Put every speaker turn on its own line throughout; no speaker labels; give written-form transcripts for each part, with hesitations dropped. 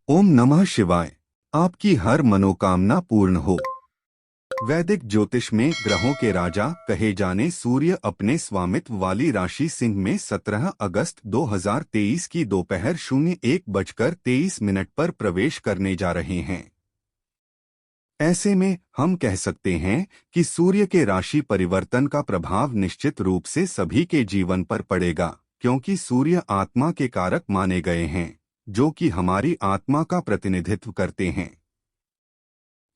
ओम नमः शिवाय। आपकी हर मनोकामना पूर्ण हो। वैदिक ज्योतिष में ग्रहों के राजा कहे जाने सूर्य अपने स्वामित्व वाली राशि सिंह में 17 अगस्त 2023 की दोपहर 01:23 पर प्रवेश करने जा रहे हैं। ऐसे में हम कह सकते हैं कि सूर्य के राशि परिवर्तन का प्रभाव निश्चित रूप से सभी के जीवन पर पड़ेगा, क्योंकि सूर्य आत्मा के कारक माने गए हैं, जो कि हमारी आत्मा का प्रतिनिधित्व करते हैं।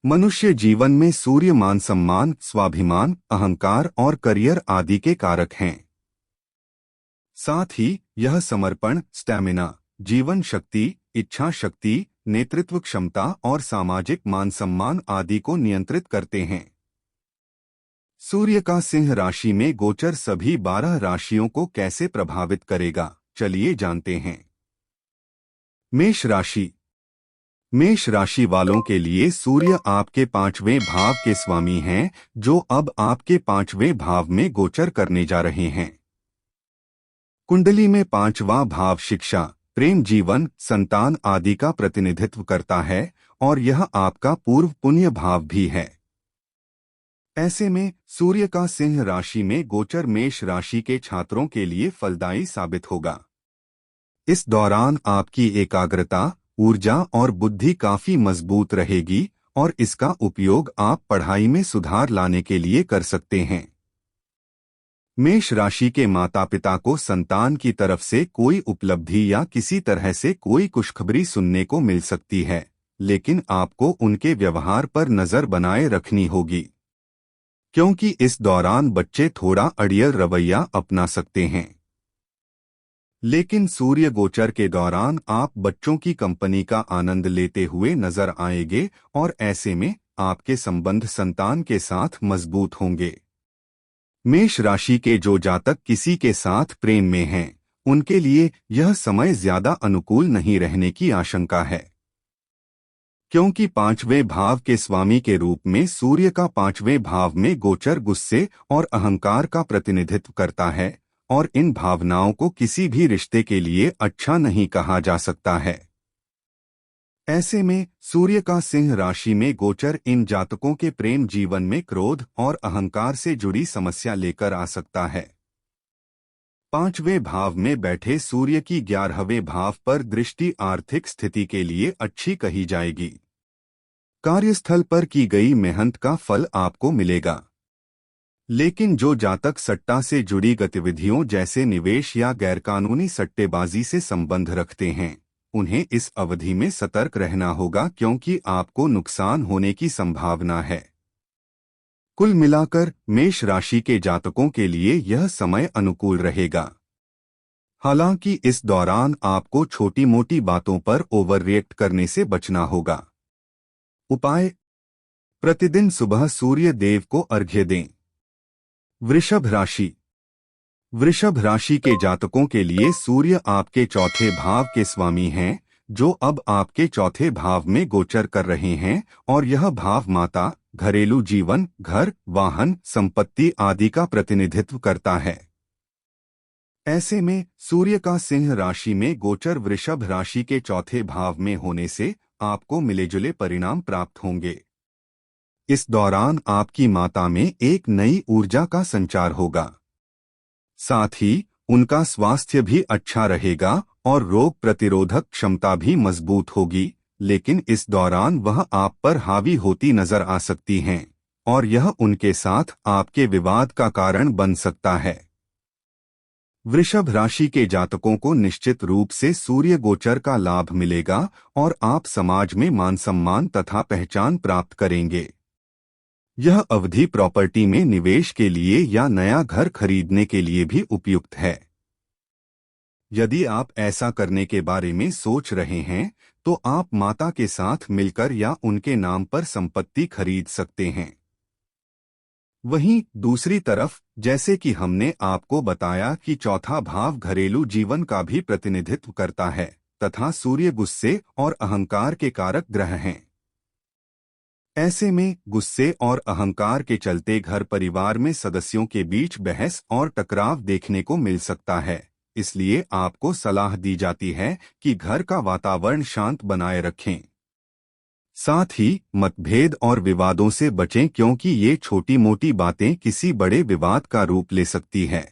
मनुष्य जीवन में सूर्य मान सम्मान, स्वाभिमान, अहंकार और करियर आदि के कारक हैं। साथ ही यह समर्पण, स्टैमिना, जीवन शक्ति, इच्छा शक्ति, नेतृत्व क्षमता और सामाजिक मान सम्मान आदि को नियंत्रित करते हैं। सूर्य का सिंह राशि में गोचर सभी 12 राशियों को कैसे प्रभावित करेगा, चलिए जानते हैं। मेष राशि। मेष राशि वालों के लिए सूर्य आपके 5वें भाव के स्वामी हैं, जो अब आपके 5वें भाव में गोचर करने जा रहे हैं। कुंडली में 5वां भाव शिक्षा, प्रेम जीवन, संतान आदि का प्रतिनिधित्व करता है और यह आपका पूर्व पुण्य भाव भी है। ऐसे में सूर्य का सिंह राशि में गोचर मेष राशि के छात्रों के लिए फलदायी साबित होगा। इस दौरान आपकी एकाग्रता, ऊर्जा और बुद्धि काफी मजबूत रहेगी और इसका उपयोग आप पढ़ाई में सुधार लाने के लिए कर सकते हैं। मेष राशि के माता पिता को संतान की तरफ से कोई उपलब्धि या किसी तरह से कोई खुशखबरी सुनने को मिल सकती है, लेकिन आपको उनके व्यवहार पर नजर बनाए रखनी होगी, क्योंकि इस दौरान बच्चे थोड़ा अड़ियल रवैया अपना सकते हैं। लेकिन सूर्य गोचर के दौरान आप बच्चों की कंपनी का आनंद लेते हुए नजर आएंगे और ऐसे में आपके संबंध संतान के साथ मजबूत होंगे। मेष राशि के जो जातक किसी के साथ प्रेम में हैं, उनके लिए यह समय ज्यादा अनुकूल नहीं रहने की आशंका है, क्योंकि 5वें भाव के स्वामी के रूप में सूर्य का 5वें भाव में गोचर गुस्से और अहंकार का प्रतिनिधित्व करता है और इन भावनाओं को किसी भी रिश्ते के लिए अच्छा नहीं कहा जा सकता है। ऐसे में सूर्य का सिंह राशि में गोचर इन जातकों के प्रेम जीवन में क्रोध और अहंकार से जुड़ी समस्या लेकर आ सकता है। 5वें भाव में बैठे सूर्य की 11वें भाव पर दृष्टि आर्थिक स्थिति के लिए अच्छी कही जाएगी। कार्यस्थल पर की गई मेहनत का फल आपको मिलेगा। लेकिन जो जातक सट्टा से जुड़ी गतिविधियों जैसे निवेश या गैरकानूनी सट्टेबाजी से संबंध रखते हैं, उन्हें इस अवधि में सतर्क रहना होगा, क्योंकि आपको नुकसान होने की संभावना है। कुल मिलाकर मेष राशि के जातकों के लिए यह समय अनुकूल रहेगा। हालांकि इस दौरान आपको छोटी मोटी बातों पर ओवर रिएक्ट करने से बचना होगा। उपाय: प्रतिदिन सुबह सूर्य देव को अर्घ्य दें। वृषभ राशि। वृषभ राशि के जातकों के लिए सूर्य आपके चौथे भाव के स्वामी हैं, जो अब आपके चौथे भाव में गोचर कर रहे हैं और यह भाव माता, घरेलू जीवन, घर, वाहन, संपत्ति आदि का प्रतिनिधित्व करता है। ऐसे में सूर्य का सिंह राशि में गोचर वृषभ राशि के चौथे भाव में होने से आपको मिलेजुले परिणाम प्राप्त होंगे। इस दौरान आपकी माता में एक नई ऊर्जा का संचार होगा। साथ ही उनका स्वास्थ्य भी अच्छा रहेगा और रोग प्रतिरोधक क्षमता भी मजबूत होगी, लेकिन इस दौरान वह आप पर हावी होती नजर आ सकती हैं और यह उनके साथ आपके विवाद का कारण बन सकता है। वृषभ राशि के जातकों को निश्चित रूप से सूर्य गोचर का लाभ मिलेगा और आप समाज में मान सम्मान तथा पहचान प्राप्त करेंगे। यह अवधि प्रॉपर्टी में निवेश के लिए या नया घर खरीदने के लिए भी उपयुक्त है। यदि आप ऐसा करने के बारे में सोच रहे हैं, तो आप माता के साथ मिलकर या उनके नाम पर संपत्ति खरीद सकते हैं। वहीं दूसरी तरफ, जैसे कि हमने आपको बताया कि चौथा भाव घरेलू जीवन का भी प्रतिनिधित्व करता है तथा सूर्य गुस्से और अहंकार के कारक ग्रह हैं। ऐसे में गुस्से और अहंकार के चलते घर परिवार में सदस्यों के बीच बहस और टकराव देखने को मिल सकता है। इसलिए आपको सलाह दी जाती है कि घर का वातावरण शांत बनाए रखें। साथ ही मतभेद और विवादों से बचें क्योंकि ये छोटी मोटी बातें किसी बड़े विवाद का रूप ले सकती है।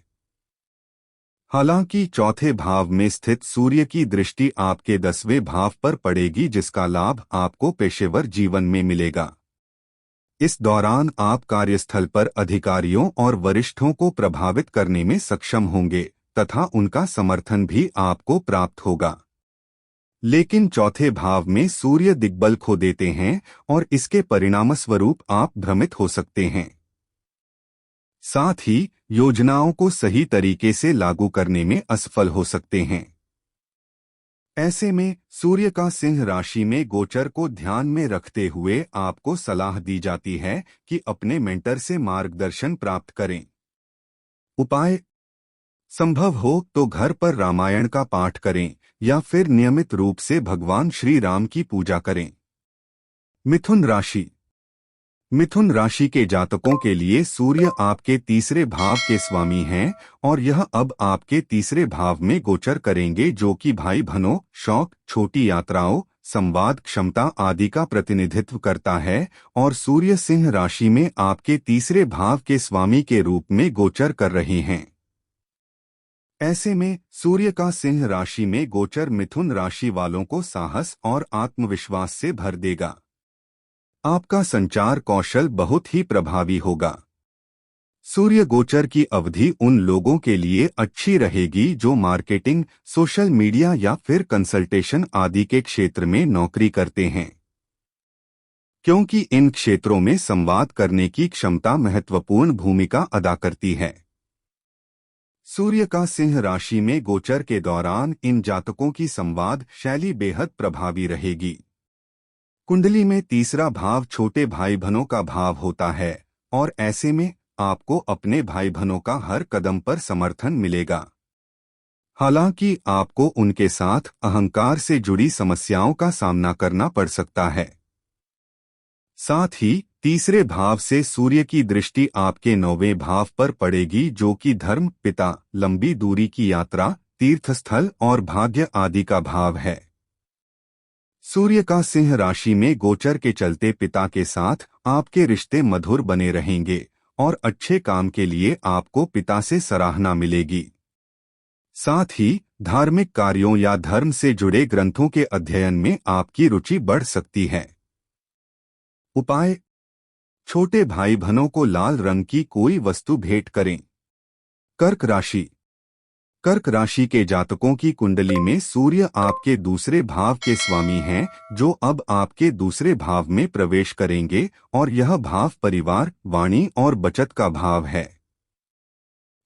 हालांकि चौथे भाव में स्थित सूर्य की दृष्टि आपके 10वें भाव पर पड़ेगी, जिसका लाभ आपको पेशेवर जीवन में मिलेगा। इस दौरान आप कार्यस्थल पर अधिकारियों और वरिष्ठों को प्रभावित करने में सक्षम होंगे तथा उनका समर्थन भी आपको प्राप्त होगा। लेकिन चौथे भाव में सूर्य दिग्बल खो देते हैं और इसके परिणामस्वरूप आप भ्रमित हो सकते हैं। साथ ही योजनाओं को सही तरीके से लागू करने में असफल हो सकते हैं। ऐसे में सूर्य का सिंह राशि में गोचर को ध्यान में रखते हुए आपको सलाह दी जाती है कि अपने मेंटर से मार्गदर्शन प्राप्त करें। उपाय: संभव हो तो घर पर रामायण का पाठ करें या फिर नियमित रूप से भगवान श्री राम की पूजा करें। मिथुन राशि। मिथुन राशि के जातकों के लिए सूर्य आपके तीसरे भाव के स्वामी हैं और यह अब आपके तीसरे भाव में गोचर करेंगे, जो कि भाई बहनों, शौक, छोटी यात्राओं, संवाद क्षमता आदि का प्रतिनिधित्व करता है और सूर्य सिंह राशि में आपके तीसरे भाव के स्वामी के रूप में गोचर कर रहे हैं। ऐसे में सूर्य का सिंह राशि में गोचर मिथुन राशि वालों को साहस और आत्मविश्वास से भर देगा। आपका संचार कौशल बहुत ही प्रभावी होगा। सूर्य गोचर की अवधि उन लोगों के लिए अच्छी रहेगी जो मार्केटिंग, सोशल मीडिया या फिर कंसल्टेशन आदि के क्षेत्र में नौकरी करते हैं, क्योंकि इन क्षेत्रों में संवाद करने की क्षमता महत्वपूर्ण भूमिका अदा करती है। सूर्य का सिंह राशि में गोचर के दौरान इन जातकों की संवाद शैली बेहद प्रभावी रहेगी। कुंडली में तीसरा भाव छोटे भाई बहनों का भाव होता है और ऐसे में आपको अपने भाई बहनों का हर कदम पर समर्थन मिलेगा। हालांकि आपको उनके साथ अहंकार से जुड़ी समस्याओं का सामना करना पड़ सकता है। साथ ही तीसरे भाव से सूर्य की दृष्टि आपके 9वें भाव पर पड़ेगी, जो कि धर्म, पिता, लंबी दूरी की यात्रा, तीर्थस्थल और भाग्य आदि का भाव है। सूर्य का सिंह राशि में गोचर के चलते पिता के साथ आपके रिश्ते मधुर बने रहेंगे और अच्छे काम के लिए आपको पिता से सराहना मिलेगी। साथ ही धार्मिक कार्यों या धर्म से जुड़े ग्रंथों के अध्ययन में आपकी रुचि बढ़ सकती है। उपाय: छोटे भाई बहनों को लाल रंग की कोई वस्तु भेंट करें। कर्क राशि। कर्क राशि के जातकों की कुंडली में सूर्य आपके दूसरे भाव के स्वामी हैं, जो अब आपके दूसरे भाव में प्रवेश करेंगे और यह भाव परिवार, वाणी और बचत का भाव है।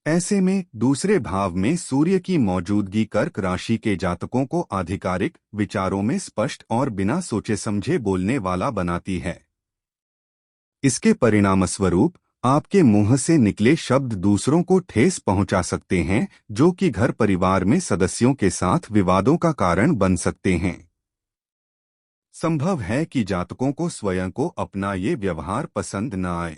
ऐसे में दूसरे भाव में सूर्य की मौजूदगी कर्क राशि के जातकों को आधिकारिक, विचारों में स्पष्ट और बिना सोचे समझे बोलने वाला बनाती है। इसके परिणामस्वरूप आपके मुंह से निकले शब्द दूसरों को ठेस पहुंचा सकते हैं, जो कि घर परिवार में सदस्यों के साथ विवादों का कारण बन सकते हैं। संभव है कि जातकों को स्वयं को अपना ये व्यवहार पसंद न आए।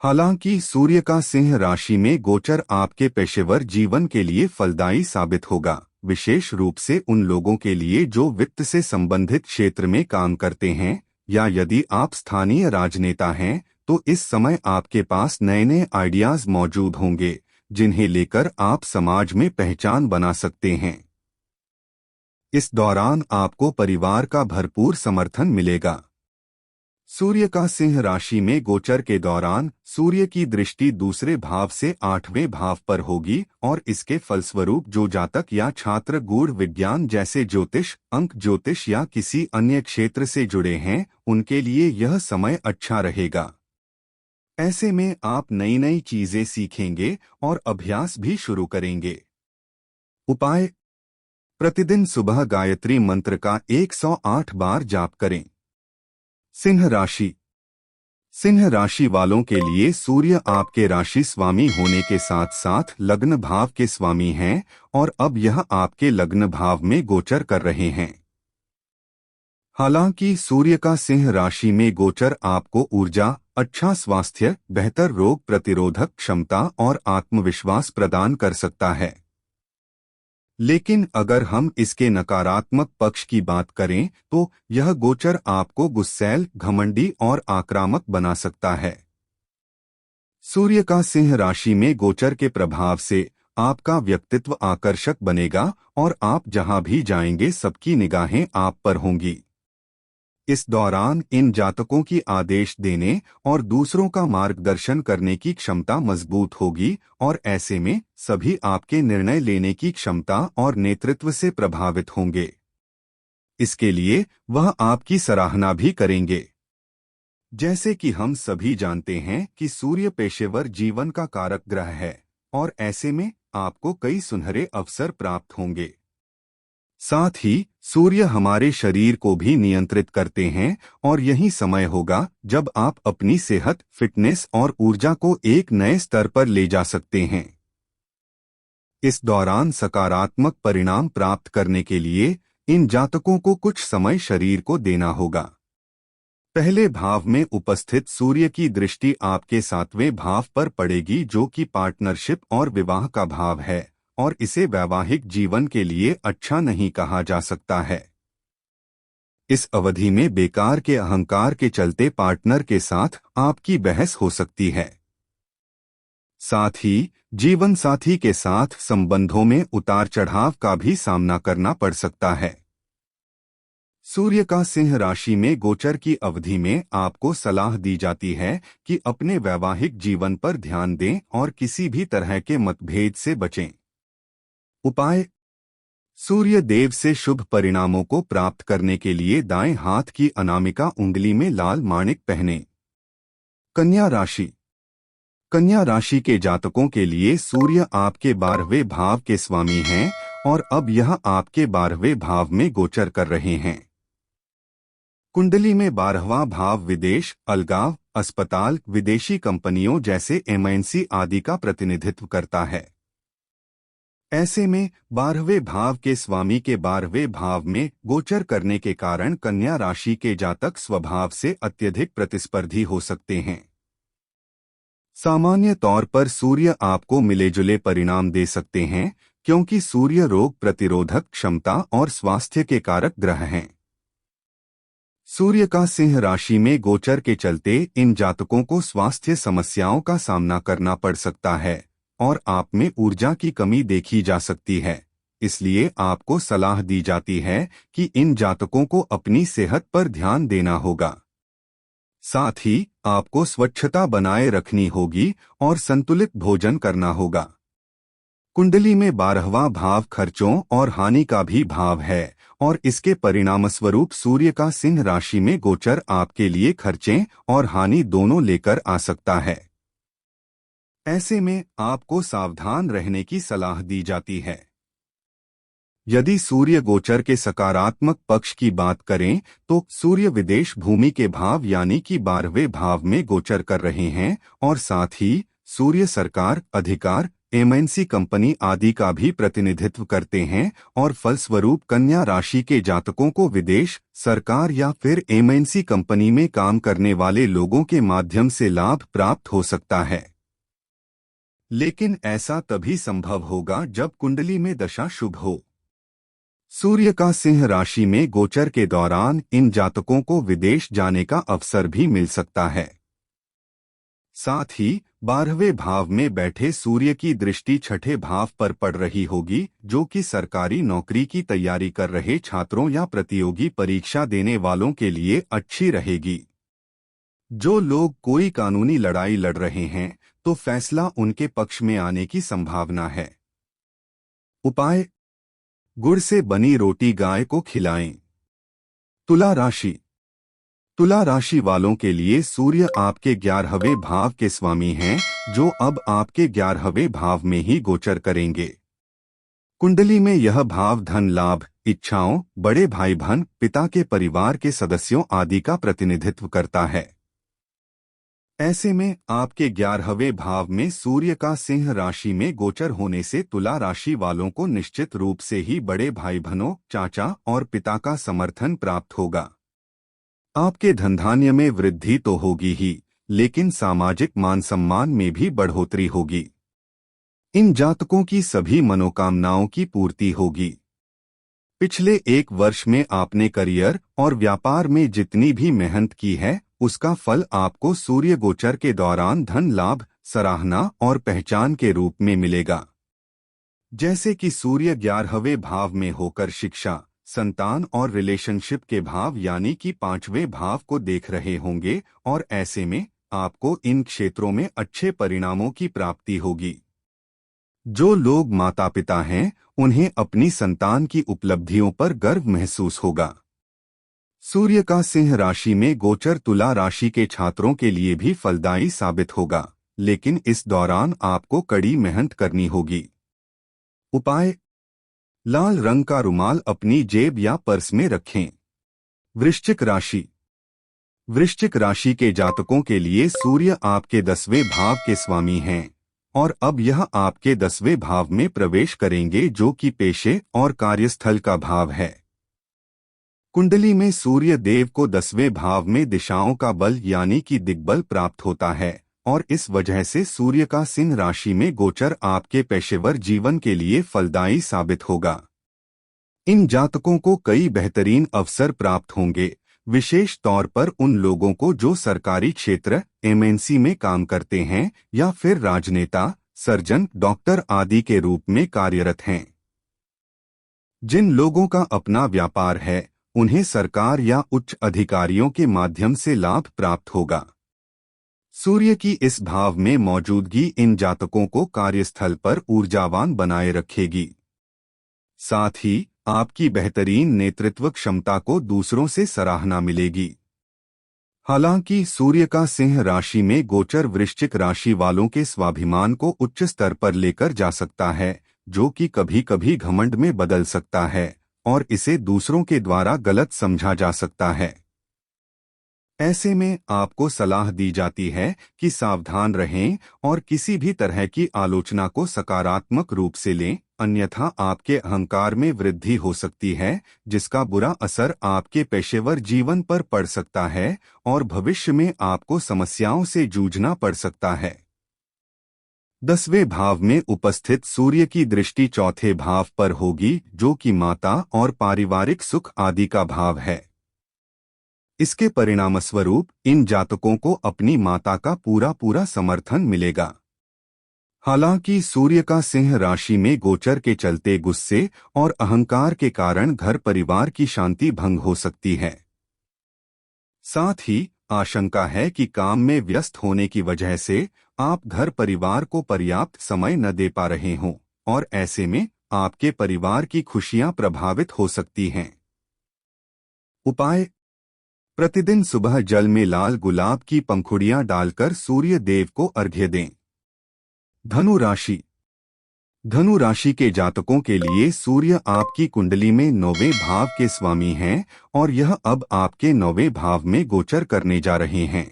हालांकि सूर्य का सिंह राशि में गोचर आपके पेशेवर जीवन के लिए फलदायी साबित होगा, विशेष रूप से उन लोगों के लिए जो वित्त से संबंधित क्षेत्र में काम करते हैं, या यदि आप स्थानीय राजनेता हैं तो इस समय आपके पास नए नए आइडियाज मौजूद होंगे, जिन्हें लेकर आप समाज में पहचान बना सकते हैं। इस दौरान आपको परिवार का भरपूर समर्थन मिलेगा। सूर्य का सिंह राशि में गोचर के दौरान सूर्य की दृष्टि दूसरे भाव से 8वें भाव पर होगी और इसके फलस्वरूप जो जातक या छात्र गूढ़ विज्ञान जैसे ज्योतिष, अंक ज्योतिष या किसी अन्य क्षेत्र से जुड़े हैं, उनके लिए यह समय अच्छा रहेगा। ऐसे में आप नई नई चीजें सीखेंगे और अभ्यास भी शुरू करेंगे। उपाय: प्रतिदिन सुबह गायत्री मंत्र का 108 बार जाप करें। सिंह राशि। सिंह राशि वालों के लिए सूर्य आपके राशि स्वामी होने के साथ साथ लग्न भाव के स्वामी हैं और अब यह आपके लग्न भाव में गोचर कर रहे हैं। हालांकि सूर्य का सिंह राशि में गोचर आपको ऊर्जा, अच्छा स्वास्थ्य, बेहतर रोग प्रतिरोधक क्षमता और आत्मविश्वास प्रदान कर सकता है। लेकिन अगर हम इसके नकारात्मक पक्ष की बात करें तो यह गोचर आपको गुस्सैल, घमंडी और आक्रामक बना सकता है। सूर्य का सिंह राशि में गोचर के प्रभाव से आपका व्यक्तित्व आकर्षक बनेगा और आप जहां भी जाएंगे सबकी निगाहें आप पर होंगी। इस दौरान इन जातकों की आदेश देने और दूसरों का मार्गदर्शन करने की क्षमता मजबूत होगी और ऐसे में सभी आपके निर्णय लेने की क्षमता और नेतृत्व से प्रभावित होंगे। इसके लिए वह आपकी सराहना भी करेंगे। जैसे कि हम सभी जानते हैं कि सूर्य पेशेवर जीवन का कारक ग्रह है और ऐसे में आपको कई सुनहरे अवसर प्राप्त होंगे। साथ ही सूर्य हमारे शरीर को भी नियंत्रित करते हैं और यही समय होगा जब आप अपनी सेहत, फिटनेस और ऊर्जा को एक नए स्तर पर ले जा सकते हैं। इस दौरान सकारात्मक परिणाम प्राप्त करने के लिए इन जातकों को कुछ समय शरीर को देना होगा। पहले भाव में उपस्थित सूर्य की दृष्टि आपके 7वें भाव पर पड़ेगी जो कि पार्टनरशिप और विवाह का भाव है और इसे वैवाहिक जीवन के लिए अच्छा नहीं कहा जा सकता है। इस अवधि में बेकार के अहंकार के चलते पार्टनर के साथ आपकी बहस हो सकती है। साथ ही जीवन साथी के साथ संबंधों में उतार चढ़ाव का भी सामना करना पड़ सकता है। सूर्य का सिंह राशि में गोचर की अवधि में आपको सलाह दी जाती है कि अपने वैवाहिक जीवन पर ध्यान दें और किसी भी तरह के मतभेद से बचें। उपाय: सूर्य देव से शुभ परिणामों को प्राप्त करने के लिए दाएं हाथ की अनामिका उंगली में लाल माणिक पहने। कन्या राशि। कन्या राशि के जातकों के लिए सूर्य आपके 12वें भाव के स्वामी हैं और अब यह आपके 12वें भाव में गोचर कर रहे हैं। कुंडली में 12वां भाव विदेश, अलगाव, अस्पताल, विदेशी कंपनियों जैसे एमएनसी आदि का प्रतिनिधित्व करता है। ऐसे में 12वें भाव के स्वामी के 12वें भाव में गोचर करने के कारण कन्या राशि के जातक स्वभाव से अत्यधिक प्रतिस्पर्धी हो सकते हैं। सामान्य तौर पर सूर्य आपको मिले-जुले परिणाम दे सकते हैं क्योंकि सूर्य रोग प्रतिरोधक क्षमता और स्वास्थ्य के कारक ग्रह हैं। सूर्य का सिंह राशि में गोचर के चलते इन जातकों को स्वास्थ्य समस्याओं का सामना करना पड़ सकता है और आप में ऊर्जा की कमी देखी जा सकती है। इसलिए आपको सलाह दी जाती है कि इन जातकों को अपनी सेहत पर ध्यान देना होगा। साथ ही आपको स्वच्छता बनाए रखनी होगी और संतुलित भोजन करना होगा। कुंडली में 12वां भाव खर्चों और हानि का भी भाव है और इसके परिणामस्वरूप सूर्य का सिंह राशि में गोचर आपके लिए खर्चें और हानि दोनों लेकर आ सकता है। ऐसे में आपको सावधान रहने की सलाह दी जाती है। यदि सूर्य गोचर के सकारात्मक पक्ष की बात करें तो सूर्य विदेश भूमि के भाव यानी कि 12वें भाव में गोचर कर रहे हैं और साथ ही सूर्य सरकार, अधिकार, एमएनसी कंपनी आदि का भी प्रतिनिधित्व करते हैं और फलस्वरूप कन्या राशि के जातकों को विदेश, सरकार या फिर एमएनसी कंपनी में काम करने वाले लोगों के माध्यम से लाभ प्राप्त हो सकता है। लेकिन ऐसा तभी संभव होगा जब कुंडली में दशा शुभ हो। सूर्य का सिंह राशि में गोचर के दौरान इन जातकों को विदेश जाने का अवसर भी मिल सकता है। साथ ही 12वें भाव में बैठे सूर्य की दृष्टि 6ठे भाव पर पड़ रही होगी जो कि सरकारी नौकरी की तैयारी कर रहे छात्रों या प्रतियोगी परीक्षा देने वालों के लिए अच्छी रहेगी। जो लोग कोई कानूनी लड़ाई लड़ रहे हैं तो फैसला उनके पक्ष में आने की संभावना है। उपाय: गुड़ से बनी रोटी गाय को खिलाएं। तुला राशि। तुला राशि वालों के लिए सूर्य आपके 11वें भाव के स्वामी हैं जो अब आपके 11वें भाव में ही गोचर करेंगे। कुंडली में यह भाव धन लाभ, इच्छाओं, बड़े भाई बहन, पिता के परिवार के सदस्यों आदि का प्रतिनिधित्व करता है। ऐसे में आपके 11वें भाव में सूर्य का सिंह राशि में गोचर होने से तुला राशि वालों को निश्चित रूप से ही बड़े भाई बहनों, चाचा और पिता का समर्थन प्राप्त होगा। आपके धनधान्य में वृद्धि तो होगी ही, लेकिन सामाजिक मान सम्मान में भी बढ़ोतरी होगी। इन जातकों की सभी मनोकामनाओं की पूर्ति होगी। पिछले एक वर्ष में आपने करियर और व्यापार में जितनी भी मेहनत की है, उसका फल आपको सूर्य गोचर के दौरान धन लाभ, सराहना और पहचान के रूप में मिलेगा। जैसे कि सूर्य 11वें भाव में होकर शिक्षा, संतान और रिलेशनशिप के भाव यानी कि 5वें भाव को देख रहे होंगे, और ऐसे में आपको इन क्षेत्रों में अच्छे परिणामों की प्राप्ति होगी। जो लोग माता पिता हैं, उन्हें अपनी संतान की उपलब्धियों पर गर्व महसूस होगा। सूर्य का सिंह राशि में गोचर तुला राशि के छात्रों के लिए भी फलदायी साबित होगा, लेकिन इस दौरान आपको कड़ी मेहनत करनी होगी। उपाय: लाल रंग का रुमाल अपनी जेब या पर्स में रखें। वृश्चिक राशि। वृश्चिक राशि के जातकों के लिए सूर्य आपके 10वें भाव के स्वामी हैं, और अब यह आपके 10वें भाव में प्रवेश करेंगे, जो कि पेशे और कार्यस्थल का भाव है। कुंडली में सूर्य देव को 10वें भाव में दिशाओं का बल यानी कि दिग्बल प्राप्त होता है, और इस वजह से सूर्य का सिंह राशि में गोचर आपके पेशेवर जीवन के लिए फलदायी साबित होगा। इन जातकों को कई बेहतरीन अवसर प्राप्त होंगे, विशेष तौर पर उन लोगों को जो सरकारी क्षेत्र एमएनसी में काम करते हैं या फिर राजनेता, सर्जन, डॉक्टर आदि के रूप में कार्यरत हैं। जिन लोगों का अपना व्यापार है, उन्हें सरकार या उच्च अधिकारियों के माध्यम से लाभ प्राप्त होगा। सूर्य की इस भाव में मौजूदगी इन जातकों को कार्यस्थल पर ऊर्जावान बनाए रखेगी। साथ ही आपकी बेहतरीन नेतृत्व क्षमता को दूसरों से सराहना मिलेगी। हालांकि सूर्य का सिंह राशि में गोचर वृश्चिक राशि वालों के स्वाभिमान को उच्च स्तर पर लेकर जा सकता है, जो कि कभी कभी घमंड में बदल सकता है और इसे दूसरों के द्वारा गलत समझा जा सकता है। ऐसे में आपको सलाह दी जाती है कि सावधान रहें और किसी भी तरह की आलोचना को सकारात्मक रूप से लें, अन्यथा आपके अहंकार में वृद्धि हो सकती है, जिसका बुरा असर आपके पेशेवर जीवन पर पड़ सकता है और भविष्य में आपको समस्याओं से जूझना पड़ सकता है। 10वें भाव में उपस्थित सूर्य की दृष्टि चौथे भाव पर होगी, जो कि माता और पारिवारिक सुख आदि का भाव है। इसके परिणामस्वरूप इन जातकों को अपनी माता का पूरा समर्थन मिलेगा। हालांकि सूर्य का सिंह राशि में गोचर के चलते गुस्से और अहंकार के कारण घर परिवार की शांति भंग हो सकती है। साथ ही आशंका है कि काम में व्यस्त होने की वजह से आप घर परिवार को पर्याप्त समय न दे पा रहे हों, और ऐसे में आपके परिवार की खुशियां प्रभावित हो सकती हैं। उपाय: प्रतिदिन सुबह जल में लाल गुलाब की पंखुड़ियां डालकर सूर्य देव को अर्घ्य दें। धनु राशि। धनु राशि के जातकों के लिए सूर्य आपकी कुंडली में 9वें भाव के स्वामी हैं, और यह अब आपके 9वें भाव में गोचर करने जा रहे हैं।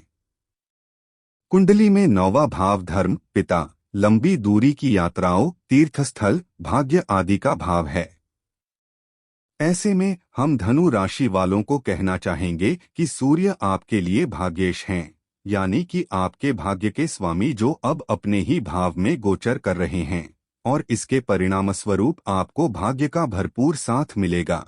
कुंडली में 9वां भाव धर्म, पिता, लंबी दूरी की यात्राओं, तीर्थस्थल, भाग्य आदि का भाव है। ऐसे में हम धनु राशि वालों को कहना चाहेंगे कि सूर्य आपके लिए भाग्येश हैं, यानी कि आपके भाग्य के स्वामी, जो अब अपने ही भाव में गोचर कर रहे हैं, और इसके परिणामस्वरूप आपको भाग्य का भरपूर साथ मिलेगा।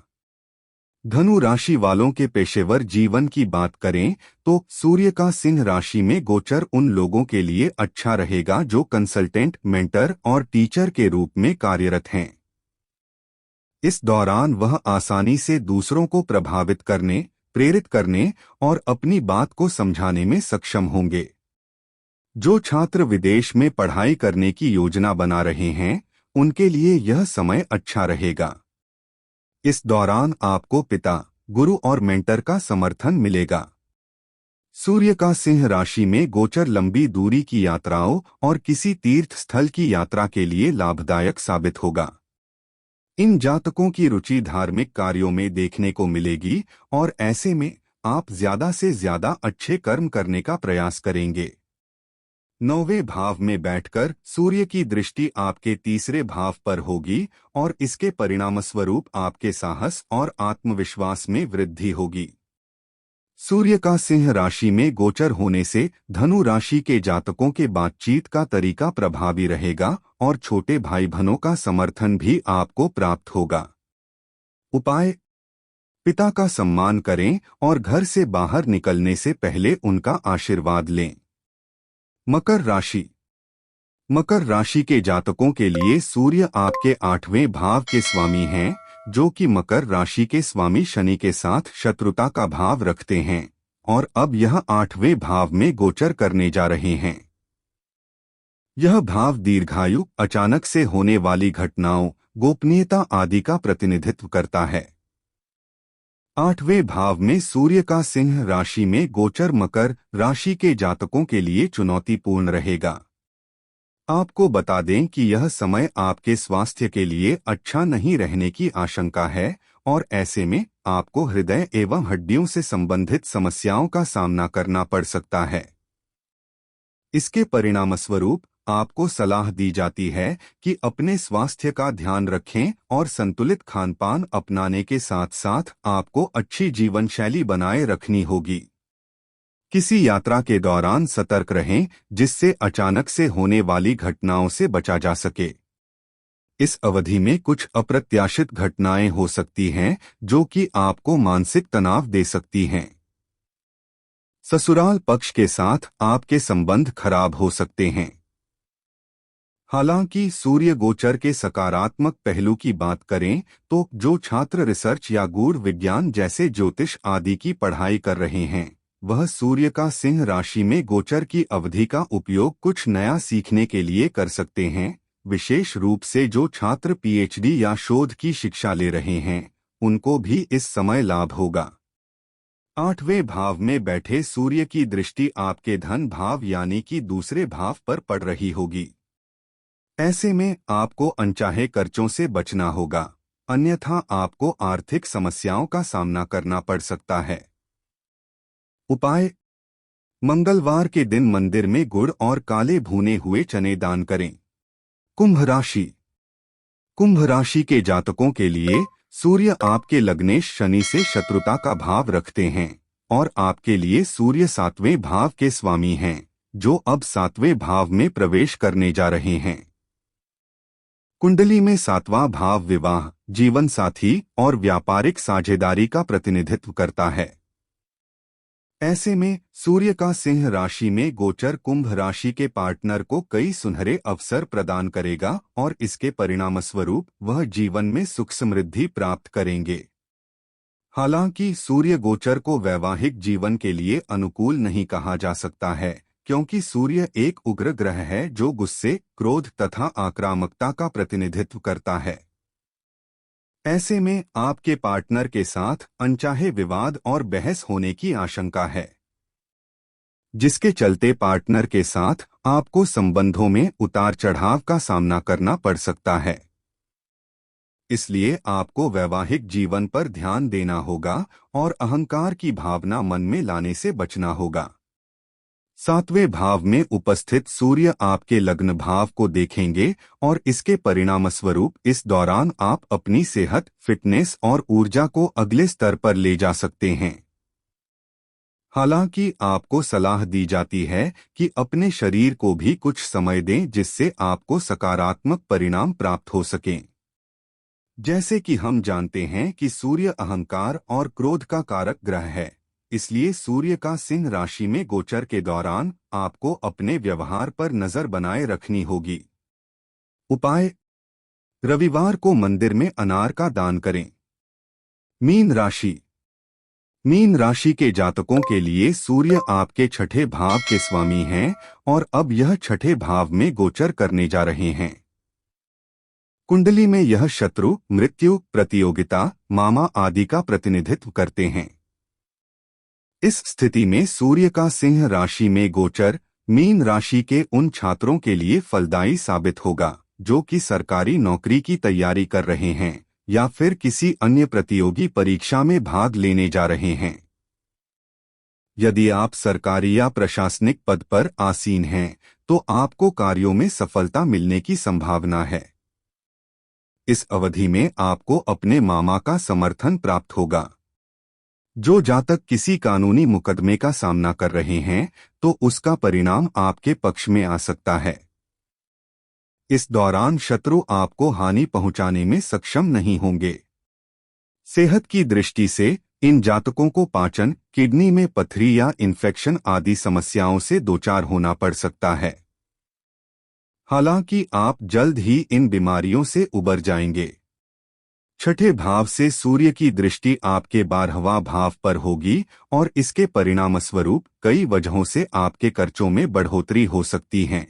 धनु राशि वालों के पेशेवर जीवन की बात करें तो सूर्य का सिंह राशि में गोचर उन लोगों के लिए अच्छा रहेगा जो कंसल्टेंट, मेंटर और टीचर के रूप में कार्यरत हैं। इस दौरान वह आसानी से दूसरों को प्रभावित करने, प्रेरित करने और अपनी बात को समझाने में सक्षम होंगे। जो छात्र विदेश में पढ़ाई करने की योजना बना रहे हैं, उनके लिए यह समय अच्छा रहेगा। इस दौरान आपको पिता, गुरु और मेंटर का समर्थन मिलेगा। सूर्य का सिंह राशि में गोचर लंबी दूरी की यात्राओं और किसी तीर्थ स्थल की यात्रा के लिए लाभदायक साबित होगा। इन जातकों की रुचि धार्मिक कार्यों में देखने को मिलेगी, और ऐसे में आप ज्यादा से ज्यादा अच्छे कर्म करने का प्रयास करेंगे। 9वें भाव में बैठकर सूर्य की दृष्टि आपके तीसरे भाव पर होगी, और इसके परिणामस्वरूप आपके साहस और आत्मविश्वास में वृद्धि होगी। सूर्य का सिंह राशि में गोचर होने से धनु राशि के जातकों के बातचीत का तरीका प्रभावी रहेगा और छोटे भाई बहनों का समर्थन भी आपको प्राप्त होगा। उपाय: पिता का सम्मान करें और घर से बाहर निकलने से पहले उनका आशीर्वाद लें। मकर राशि। मकर राशि के जातकों के लिए सूर्य आपके 8वें भाव के स्वामी हैं, जो कि मकर राशि के स्वामी शनि के साथ शत्रुता का भाव रखते हैं और अब यह 8वें भाव में गोचर करने जा रहे हैं। यह भाव दीर्घायु, अचानक से होने वाली घटनाओं, गोपनीयता आदि का प्रतिनिधित्व करता है। 8वें भाव में सूर्य का सिंह राशि में गोचर मकर राशि के जातकों के लिए चुनौतीपूर्ण रहेगा। आपको बता दें कि यह समय आपके स्वास्थ्य के लिए अच्छा नहीं रहने की आशंका है और ऐसे में आपको हृदय एवं हड्डियों से संबंधित समस्याओं का सामना करना पड़ सकता है। इसके परिणामस्वरूप आपको सलाह दी जाती है कि अपने स्वास्थ्य का ध्यान रखें और संतुलित खानपान अपनाने के साथ साथ आपको अच्छी जीवन शैली बनाए रखनी होगी। किसी यात्रा के दौरान सतर्क रहें, जिससे अचानक से होने वाली घटनाओं से बचा जा सके। इस अवधि में कुछ अप्रत्याशित घटनाएं हो सकती हैं, जो कि आपको मानसिक तनाव दे सकती हैं। ससुराल पक्ष के साथ आपके संबंध खराब हो सकते हैं। हालांकि सूर्य गोचर के सकारात्मक पहलू की बात करें तो जो छात्र रिसर्च या गूढ़ विज्ञान जैसे ज्योतिष आदि की पढ़ाई कर रहे हैं, वह सूर्य का सिंह राशि में गोचर की अवधि का उपयोग कुछ नया सीखने के लिए कर सकते हैं। विशेष रूप से जो छात्र पीएचडी या शोध की शिक्षा ले रहे हैं, उनको भी इस समय लाभ होगा। 8वें भाव में बैठे सूर्य की दृष्टि आपके धन भाव यानी कि दूसरे भाव पर पड़ रही होगी। ऐसे में आपको अनचाहे खर्चों से बचना होगा, अन्यथा आपको आर्थिक समस्याओं का सामना करना पड़ सकता है। उपाय: मंगलवार के दिन मंदिर में गुड़ और काले भुने हुए चने दान करें। कुंभ राशि। कुंभ राशि के जातकों के लिए सूर्य आपके लग्नेश शनि से शत्रुता का भाव रखते हैं और आपके लिए सूर्य 7वें भाव के स्वामी हैं, जो अब 7वें भाव में प्रवेश करने जा रहे हैं। कुंडली में 7वां भाव विवाह, जीवन साथी और व्यापारिक साझेदारी का प्रतिनिधित्व करता है। ऐसे में सूर्य का सिंह राशि में गोचर कुंभ राशि के पार्टनर को कई सुनहरे अवसर प्रदान करेगा और इसके परिणामस्वरूप वह जीवन में सुख समृद्धि प्राप्त करेंगे। हालांकि सूर्य गोचर को वैवाहिक जीवन के लिए अनुकूल नहीं कहा जा सकता है, क्योंकि सूर्य एक उग्र ग्रह है जो गुस्से, क्रोध तथा आक्रामकता का प्रतिनिधित्व करता है। ऐसे में आपके पार्टनर के साथ अनचाहे विवाद और बहस होने की आशंका है, जिसके चलते पार्टनर के साथ आपको संबंधों में उतार चढ़ाव का सामना करना पड़ सकता है। इसलिए आपको वैवाहिक जीवन पर ध्यान देना होगा और अहंकार की भावना मन में लाने से बचना होगा। 7वें भाव में उपस्थित सूर्य आपके लग्न भाव को देखेंगे और इसके परिणामस्वरूप इस दौरान आप अपनी सेहत, फिटनेस और ऊर्जा को अगले स्तर पर ले जा सकते हैं। हालांकि आपको सलाह दी जाती है कि अपने शरीर को भी कुछ समय दें, जिससे आपको सकारात्मक परिणाम प्राप्त हो सकें। जैसे कि हम जानते हैं कि सूर्य अहंकार और क्रोध का कारक ग्रह है, इसलिए सूर्य का सिंह राशि में गोचर के दौरान आपको अपने व्यवहार पर नजर बनाए रखनी होगी। उपाय: रविवार को मंदिर में अनार का दान करें। मीन राशि। मीन राशि के जातकों के लिए सूर्य आपके 6ठे भाव के स्वामी हैं और अब यह 6ठे भाव में गोचर करने जा रहे हैं। कुंडली में यह शत्रु, मृत्यु, प्रतियोगिता, मामा आदि का प्रतिनिधित्व करते हैं। इस स्थिति में सूर्य का सिंह राशि में गोचर मीन राशि के उन छात्रों के लिए फलदायी साबित होगा जो कि सरकारी नौकरी की तैयारी कर रहे हैं या फिर किसी अन्य प्रतियोगी परीक्षा में भाग लेने जा रहे हैं। यदि आप सरकारी या प्रशासनिक पद पर आसीन हैं, तो आपको कार्यों में सफलता मिलने की संभावना है। इस अवधि में आपको अपने मामा का समर्थन प्राप्त होगा। जो जातक किसी कानूनी मुकदमे का सामना कर रहे हैं तो उसका परिणाम आपके पक्ष में आ सकता है। इस दौरान शत्रु आपको हानि पहुंचाने में सक्षम नहीं होंगे। सेहत की दृष्टि से इन जातकों को पाचन, किडनी में पथरी या इन्फेक्शन आदि समस्याओं से दोचार होना पड़ सकता है। हालांकि आप जल्द ही इन बीमारियों से उबर जाएंगे। छठे भाव से सूर्य की दृष्टि आपके 12वां भाव पर होगी और इसके परिणामस्वरूप कई वजहों से आपके खर्चों में बढ़ोतरी हो सकती है।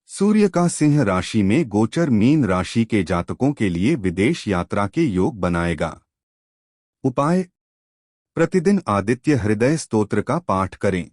सूर्य का सिंह राशि में गोचर मीन राशि के जातकों के लिए विदेश यात्रा के योग बनाएगा। उपाय: प्रतिदिन आदित्य हृदय स्तोत्र का पाठ करें।